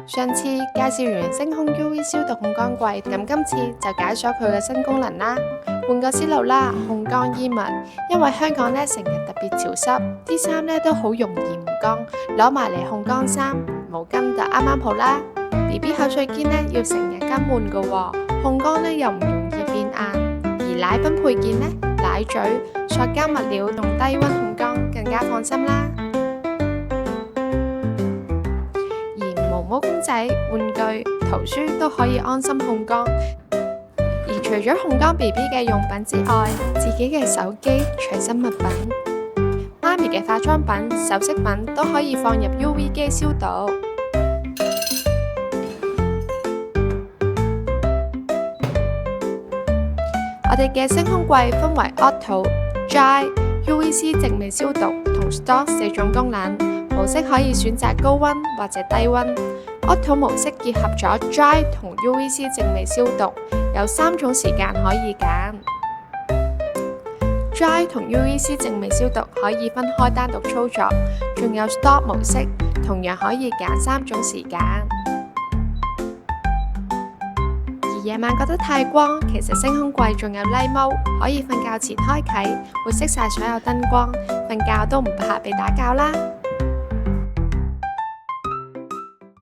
上次介紹完星空 UV 消毒控乾櫃，咁今次就解鎖佢嘅新功能啦。換個思路啦，控乾衣物，因為香港呢成日特別潮濕，啲衫呢都好容易唔乾，攞埋嚟控乾衫，毛巾就啱啱好啦。BB 口水肩呢要成日更換㗎喎，控乾呢又唔容易變硬，而奶粉配件呢，奶嘴、塑膠物料用低溫控乾更加放心啦。毛毛公仔、玩具、圖書都可以安心控乾，而除咗控乾 BB 嘅用品之外，自己嘅手機、隨身物品、媽咪嘅化妝品、首飾品都可以放入 UV 機消毒。我哋嘅星空櫃分為 Auto、Dry、UVC 靜微消毒同 Store 4種功能。模式可以選擇高溫或者低溫。Auto 模式結合咗 Dry 同 UVC 靜微消毒，有3種時間可以揀。Dry 同 UVC 靜微消毒可以分開單獨操作，仲有 Stop 模式，同樣可以揀3種時間。而夜晚覺得太光，其實星空櫃仲有 Night Mode，可以瞓覺前開啟，會熄晒所有燈光，瞓覺都唔怕被打攪啦。